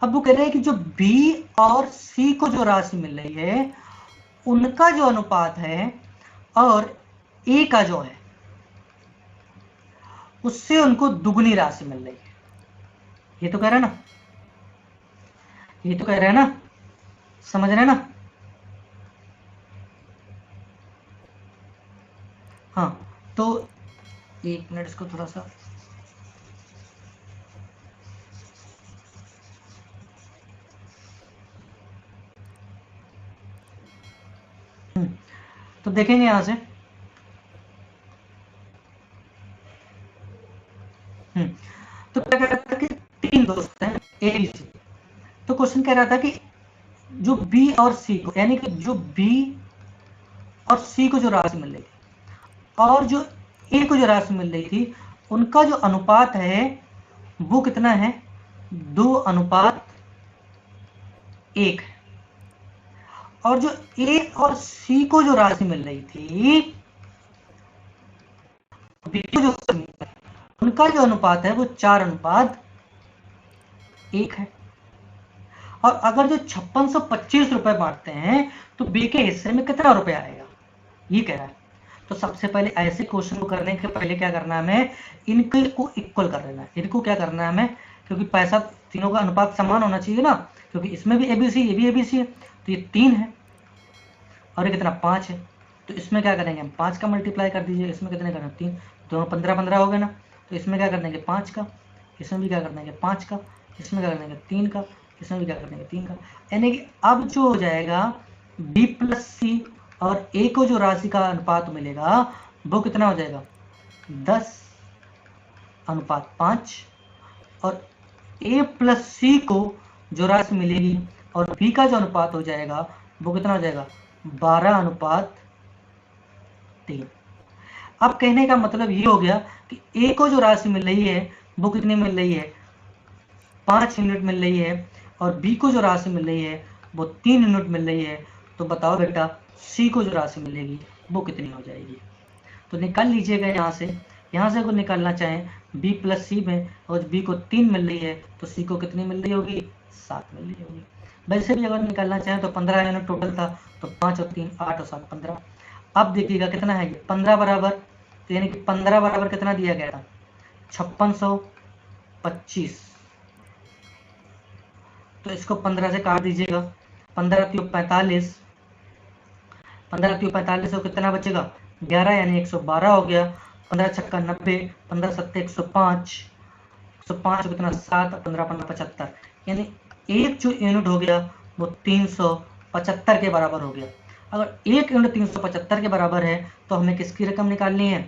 [SPEAKER 1] अब वो कह रहे हैं कि जो बी और सी को जो राशि मिल रही है उनका जो अनुपात है और ए का जो है उससे उनको दुगनी राशि मिल रही है। ये तो कह रहा है ना, ये तो कह रहे हैं ना, समझ रहे हैं ना। हाँ, तो 1 मिनट इसको थोड़ा सा, तो देखेंगे यहां से, तो क्या कह रहा था कि 3 दोस्त हैं ए बी सी। तो क्वेश्चन कह रहा था कि जो बी और सी को, यानी कि जो बी और सी को जो राशि मिल रही थी और जो ए को जो राशि मिल रही थी उनका जो अनुपात है वो कितना है, 2:1 है। और जो ए और सी को जो राशि मिल रही थी बी को जो उनका जो अनुपात है वो 4:1 है। और अगर जो 5625 रुपए बांटते हैं तो बी के हिस्से में कितना रुपए आएगा ये कह रहा है। तो सबसे पहले ऐसे क्वेश्चन को करने के पहले क्या करना है हमें, इनके को इक्वल कर लेना है। इनको क्या करना है हमें, क्योंकि पैसा तीनों का अनुपात समान होना चाहिए ना, क्योंकि इसमें भी एबीसी, ये भी एबीसी है, तो ये 3 है और ये कितना 5 है। तो इसमें क्या करेंगे हम, 5 का मल्टीप्लाई कर दीजिए, इसमें कितने करना 3, दोनों 15 हो गए ना। तो इसमें क्या कर देंगे 5 का, इसमें भी क्या कर देंगे 5 का, इसमें क्या कर देंगे 3 का, इसमें भी क्या कर देंगे 3 का। यानी कि अब जो हो जाएगा बी प्लस सी और ए को जो राशि का अनुपात मिलेगा वो कितना हो जाएगा 10:5 और a प्लस सी को जो राशि मिलेगी और b का जो अनुपात हो जाएगा वो कितना हो जाएगा 12:3। अब कहने का मतलब ये हो गया कि a को जो राशि मिल रही है वो कितनी मिल रही है 5 यूनिट मिल रही है और b को जो राशि मिल रही है वो 3 यूनिट मिल रही है। तो बताओ बेटा c को जो राशि मिलेगी वो कितनी हो जाएगी। तो निकाल लीजिएगा यहाँ से अगर निकालना चाहें b प्लस सी में और b को 3 मिल रही है तो c को कितनी मिल रही होगी 7 मिल रही होगी। वैसे भी अगर निकालना चाहें तो 15 यूनिट टोटल था तो 5 और 3 8 और 7 15। अब देखिएगा कितना है ये 15 बराबर, तो यानी कि 15 बराबर कितना दिया गया था 5625। तो इसको 15 से काट दीजिएगा, 15 × 45, 15 × 45 को कितना बचेगा 11 यानी 112 हो गया। 15 छक्का 90, 15 सत्ते 105, 105 कितना 7, 15 15 75, यानी एक जो यूनिट हो गया वो 375 के बराबर हो गया। अगर एक यूनिट 375 के बराबर है तो हमें किसकी रकम निकालनी है।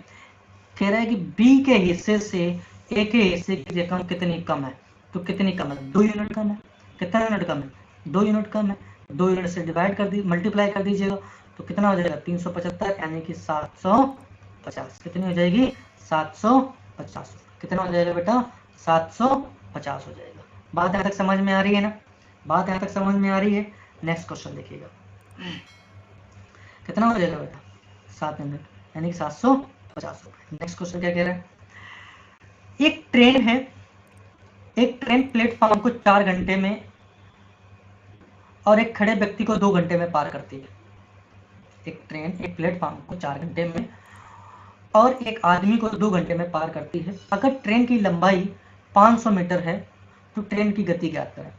[SPEAKER 1] कह रहा है कि बी के हिस्से से ए के हिस्से की रकम कितनी कम है। तो कितनी कम है 2 यूनिट कम है। कितना यूनिट कम है 2 यूनिट कम है। 2 यूनिट से डिवाइड कर दी मल्टीप्लाई कर दीजिएगा तो कितना हो जाएगा 375 यानी कि 750। कितनी हो जाएगी 750। कितना हो जाएगा बेटा 750 हो जाएगा। बात यहाँ तक समझ में आ रही है ना, बात यहाँ तक समझ में आ रही है। नेक्स्ट क्वेश्चन देखिएगा कितना हो जाएगा बेटा 7 यूनिट यानी कि 750 रुपये। नेक्स्ट क्वेश्चन क्या कह रहा है, एक ट्रेन है, एक ट्रेन प्लेटफॉर्म को 4 घंटे में और एक खड़े व्यक्ति को 2 घंटे में पार करती है। एक ट्रेन एक प्लेटफॉर्म को 4 घंटे में और एक आदमी को 2 घंटे में पार करती है। अगर ट्रेन की लंबाई 500 मीटर है तो ट्रेन की गति ज्ञात करें।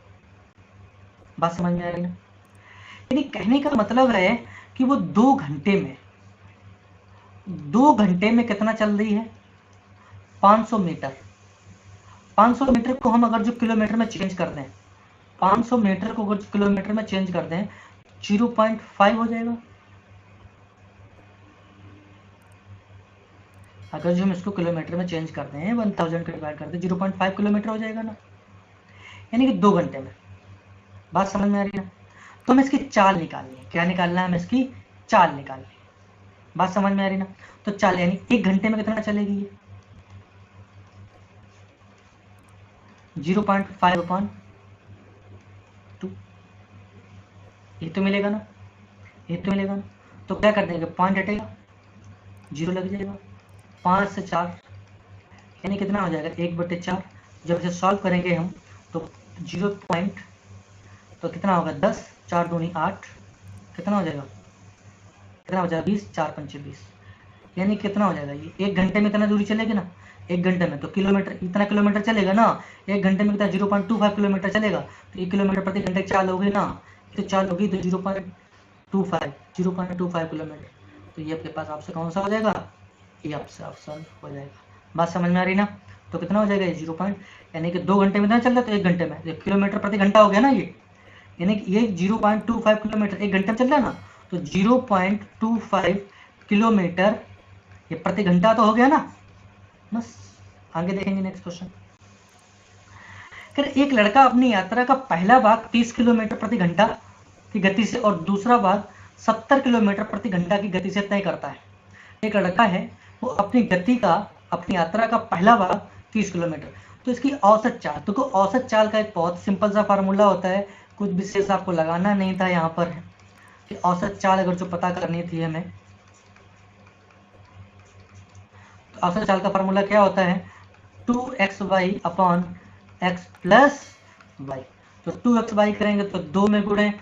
[SPEAKER 1] बात समझ में आ रही है ना। यानी कहने का मतलब है कि वो 2 घंटे में कितना चल रही है 500 मीटर। 500 मीटर को हम अगर जो किलोमीटर में चेंज कर दें, 500 मीटर को अगर किलोमीटर में चेंज कर दें 0.5 हो जाएगा। अगर जो हम इसको किलोमीटर में चेंज कर दें 1000 का डिवाइड कर दें 0.5 किलोमीटर हो जाएगा ना, यानी कि 2 घंटे में। बात समझ में आ रही है ना। तो हमें इसकी चाल निकालनी है। क्या निकालना है हमें इसकी चाल निकालनी है। बात समझ में आ रही ना। तो चाल यानी 1 घंटे में कितना चलेगी ये 0.5/2 ये तो मिलेगा ना, ये तो मिलेगा ना। तो क्या कर देंगे पॉइंट हटेगा 0 लग जाएगा। 5 से 4 यानी कितना हो जाएगा 1/4। जब इसे सॉल्व करेंगे हम तो 0 पॉइंट तो कितना होगा 10, 4 दूनी 8, कितना हो जाएगा 20, 4 पंचे 20, यानी कितना हो जाएगा ये 1 घंटे में इतना दूरी चलेगी ना। 1 घंटे में तो किलोमीटर इतना किलोमीटर चलेगा ना। 1 घंटे में कितना 0.25 किलोमीटर चलेगा। तो 1 किलोमीटर प्रति घंटे चाल होगी ना, तो चाल होगी तो 0.25 किलोमीटर। तो ये आपके पास ऑप्शन कौन सा हो जाएगा, ये आपसे ऑप्शन हो जाएगा। बात समझ में आ रही ना। तो कितना हो जाएगा 0 पॉइंट यानी कि 2 घंटे में इतना चल रहा है तो 1 घंटे में किलोमीटर प्रति घंटा हो गया ना ये, यानी कि ये 0.25 किलोमीटर 1 घंटे में चल रहा है ना। तो 0.25 किलोमीटर ये प्रति घंटा तो हो गया ना। बस आगे देखेंगे नेक्स्ट क्वेश्चन। एक लड़का अपनी यात्रा का पहला भाग 30 किलोमीटर प्रति घंटा की गति से और दूसरा भाग 70 किलोमीटर प्रति घंटा की गति से तय करता है। एक लड़का है वो अपनी यात्रा का पहला भाग 30 किलोमीटर, तो इसकी औसत चाल, तो औसत चाल का एक बहुत सिंपल सा फार्मूला होता है, कुछ विशेष आपको लगाना नहीं था यहाँ पर कि औसत चाल अगर जो पता करनी थी हमें, तो औसत चाल का फार्मूला क्या होता है 2xy/x प्लस y। तो 2xy करेंगे तो 2 में गुणे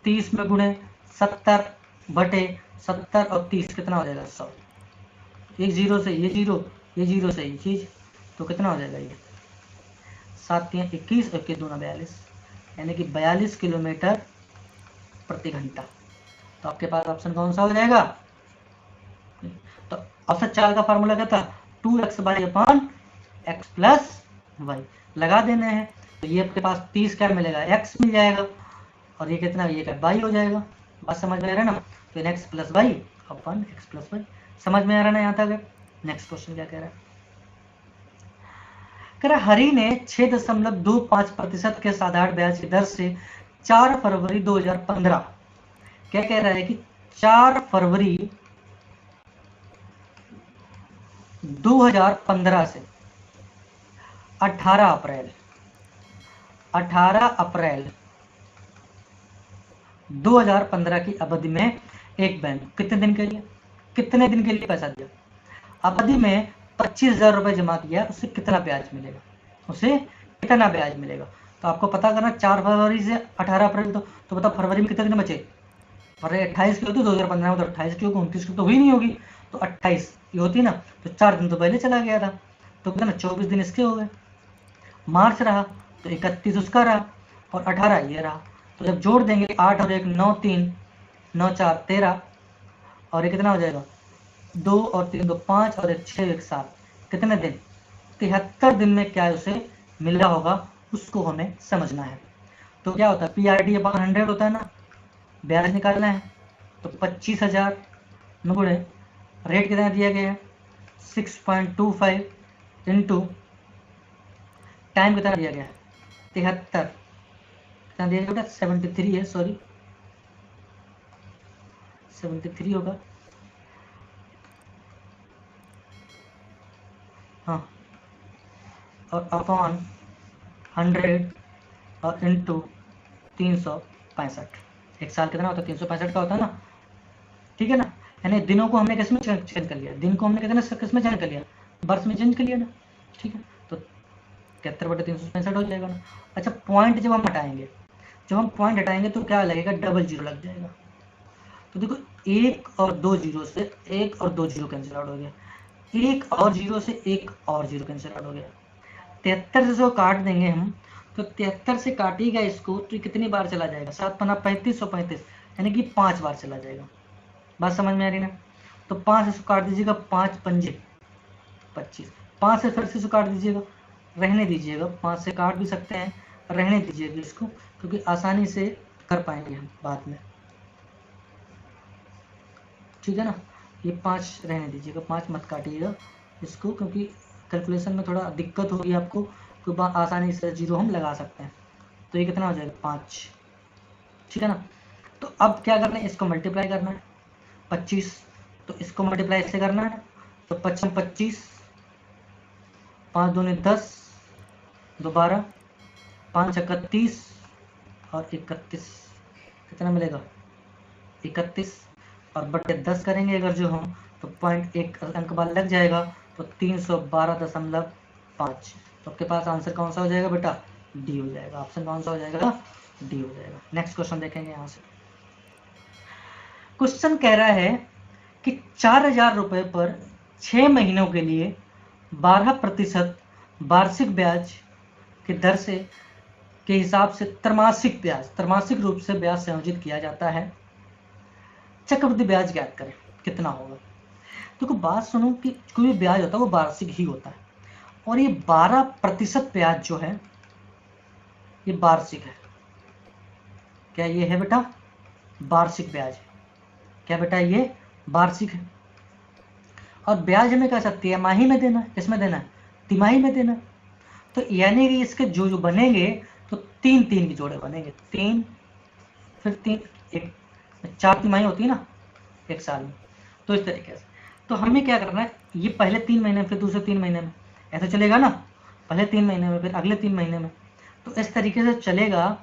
[SPEAKER 1] 30 में गुणे 70/70 और 30 कितना हो जाएगा 100। एक जीरो से ये जीरो, ये जीरो से ये चीज, तो कितना हो जाएगा ये 7 × 21 और 21 दूना 42, यानी कि 42 किलोमीटर प्रति घंटा। तो आपके पास ऑप्शन कौन सा हो जाएगा। तो औसत चाल का फार्मूला क्या था 2xy/x प्लस y लगा देने हैं। तो ये आपके पास 30 क्या मिलेगा x मिल जाएगा और ये कितना ये क्या y हो जाएगा। बात समझ में आ रहा है ना। तो x plus y/x plus y समझ में आ रहा ना यहाँ तक? नेक्स्ट क्वेश्चन क्या कह रहा है? कह रहा हरि ने 6.25% के साधारण ब्याज की दर से 4 फरवरी 2015, क्या कह रहा है कि 4 फरवरी 2015 से 18 अप्रैल 2015 की अवधि में एक बैंक कितने दिन के लिए पैसा दिया, अवधि में 25,000 रुपए जमा किया, उसे कितना ब्याज मिलेगा? तो आपको पता करना 4 फरवरी से 18 अप्रैल, तो बताओ फरवरी में कितने दिन बचे? फरवरी 28 की होती 2015 में, तो 28 की होगी, 29 की तो हुई नहीं होगी, तो 28 ये होती ना, तो 4 दिन तो पहले चला गया था, तो कितना 24 दिन इसके हो गए। मार्च रहा तो 31 उसका रहा और 18 ये रहा, तो जब जोड़ देंगे 8 और 1 9, 3 9 4 13 और ये कितना हो जाएगा 2 और 3 2 5 और 1 6 1 7, कितने दिन? 73 दिन में क्या उसे मिला होगा, उसको हमें समझना है। तो क्या होता है PRT अपॉन 100 होता है ना, ब्याज निकालना है, तो 25,000 गुणे रेट कितना दिया गया है 6.25 इंटू टाइम कितना दिया गया है 73, कितना दिया गया 73 है, सॉरी 73 होगा, हाँ, और अपॉन 100 और इंटू 365, एक साल कितना होता है 365 का होता है ना, ठीक है ना। यानी दिनों को हमने किस में चेंज कर लिया, दिन को हमने कितने किस में चेंज कर लिया, वर्ष में चेंज कर लिया ना, ठीक है, तो 73/365 हो जाएगा ना। अच्छा पॉइंट जब हम हटाएंगे तो क्या लगेगा, डबल जीरो लग जाएगा। तो देखो 1 और 2 जीरो से 1 और 2 जीरो कैंसिल आउट हो गया, 1 और जीरो से 1 और जीरो कैंसिल आउट हो गया, 73 से जो काट देंगे हम, तो 73 से काटिएगा इसको तो कितनी बार चला जाएगा, 7 पन्ना 35 और 35, यानी कि 5 बार चला जाएगा। बात समझ में आ रही ना? तो 5 से काट दीजिएगा, 5 पंजे 25, 5 से फिर से काट दीजिएगा, रहने दीजिएगा, 5 से काट भी सकते हैं, रहने दीजिएगा इसको, क्योंकि आसानी से कर पाएंगे हम बाद में, ठीक है ना। ये 5 रहने दीजिएगा, 5 मत काटिएगा इसको, क्योंकि कैलकुलेशन में थोड़ा दिक्कत होगी आपको, तो आसानी से जीरो हम लगा सकते हैं। तो ये कितना हो जाएगा 5, ठीक है ना। तो अब क्या करना है, इसको मल्टीप्लाई करना है 25, तो इसको मल्टीप्लाई ऐसे करना है, तो 55 25, 5 दूनी 10, 2 12, 5 31 और 31, कितना मिलेगा 31, और बटे 10 करेंगे अगर जो हम, तो पॉइंट एक अंक बाद लग जाएगा, तो 312.5। तो आपके पास आंसर कौन सा हो जाएगा बेटा, डी हो जाएगा, ऑप्शन कौन सा हो जाएगा, डी हो जाएगा। नेक्स्ट क्वेश्चन देखेंगे यहाँ से। क्वेश्चन कह रहा है कि 4,000 रुपए पर 6 महीनों के लिए 12% वार्षिक ब्याज की दर से के हिसाब से त्रमासिक रूप से ब्याज संयोजित किया जाता है, चक्रवृद्धि ब्याज ज्ञात करें कितना होगा। देखो बात सुनो कि कोई भी ब्याज होता है वो वार्षिक ही होता है, और ये 12% ब्याज जो है ये वार्षिक है। क्या ये है बेटा वार्षिक ब्याज, क्या बेटा ये वार्षिक है, और ब्याज हमें कैसा तिमाही में देना है, किसमें देना है, तिमाही में देना है। तो यानी कि इसके जो बनेंगे तो 3 3 के जोड़े बनेंगे, 3 फिर 3 एक 4 तिमाही होती है ना एक साल में, तो इस तरीके से। तो हमें क्या करना है, ये पहले 3 महीने में फिर दूसरे 3 महीने में, ऐसा चलेगा ना, पहले 3 महीने में फिर अगले 3 महीने में, तो इस तरीके से चलेगा।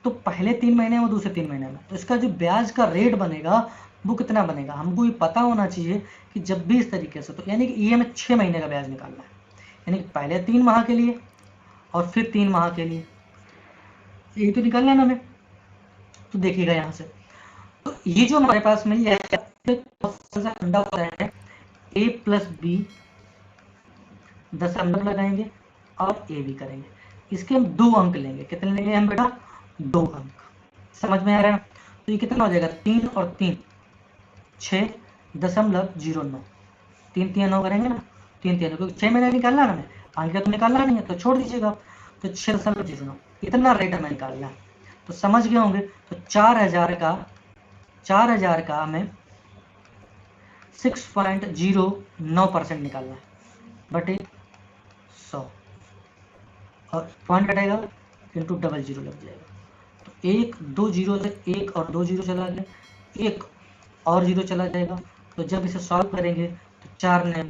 [SPEAKER 1] तो पहले 3 महीने में दूसरे 3 महीने में, तो इसका जो ब्याज का रेट बनेगा वो कितना बनेगा, हमको ये पता होना चाहिए कि जब भी इस तरीके से, तो यानी कि ये हमें 6 महीने का ब्याज निकालना है, यानी कि पहले 3 माह के लिए और फिर 3 माह के लिए, यही तो निकालना है ना हमें। तो देखिएगा यहाँ से, तो ये जो हमारे पास मिल जाएगा अंडा होता है a प्लस बी, दशमलव लगाएंगे और ए भी करेंगे, इसके हम 2 अंक लेंगे, कितने लेंगे हम बेटा 2 अंक, समझ में आ रहा है। तो ये कितना हो जाएगा 3 और 3 6.09, 3 3 9 करेंगे ना, 3 3 क्योंकि 6 महीने निकालना ना, हमें आगे तो निकालना नहीं है तो छोड़ दीजिएगा, तो 6.09 इतना रेट हमें निकालना है। तो समझ गए होंगे, तो 4,000 का हमें 6.09% निकालना है बटे 100 और पॉइंट कटेगा इंटू डबल जीरो लग जाएगा। तो एक दो जीरो से एक और दो जीरो चला गया, एक और जीरो चला जाएगा। तो जब इसे सॉल्व करेंगे तो 4 ने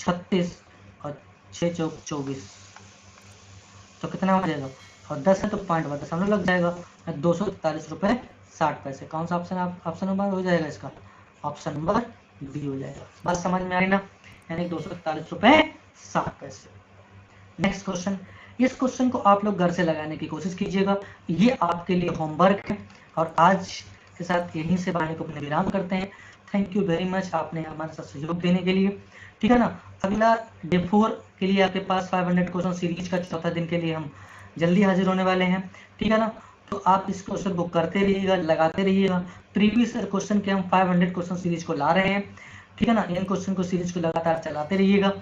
[SPEAKER 1] 36 और 6 चौक 24, तो कितना हो जाएगा, और 10 है तो पॉइंट बता सामने लग जाएगा, 243 रुपये 60 पैसे। कौन सा ऑप्शन ऑप्शन नंबर हो जाएगा इसका, ऑप्शन नंबर बी हो जाएगा। बात समझ में आ रही ना, यानी 243 रुपये 60 पैसे। नेक्स्ट क्वेश्चन, इस क्वेश्चन को आप लोग घर से लगाने की कोशिश कीजिएगा, ये आपके लिए होमवर्क है। और आज के साथ यहीं से वाणी को अपने विराम करते हैं। थैंक यू वेरी मच आपने हमारे साथ सहयोग देने के लिए, ठीक है ना। अगला डे 4 के लिए आपके पास 500 क्वेश्चन सीरीज का चौथा दिन के लिए हम जल्दी हाजिर होने वाले हैं, ठीक है ना। तो आप इस क्वेश्चन को करते रहिएगा, लगाते रहिएगा। प्रीवियस क्वेश्चन के हम 500 क्वेश्चन सीरीज को ला रहे हैं, ठीक है ना। इन क्वेश्चन को सीरीज को लगातार चलाते रहिएगा,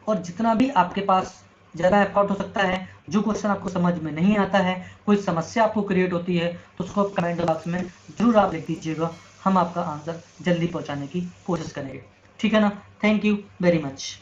[SPEAKER 1] और जितना भी आपके पास ज़्यादा एफर्ट हो सकता है, जो क्वेश्चन आपको समझ में नहीं आता है, कोई समस्या आपको क्रिएट होती है, तो उसको कमेंट बॉक्स में जरूर आप लिख दीजिएगा, हम आपका आंसर जल्दी पहुंचाने की कोशिश करेंगे, ठीक है ना। Thank you very much.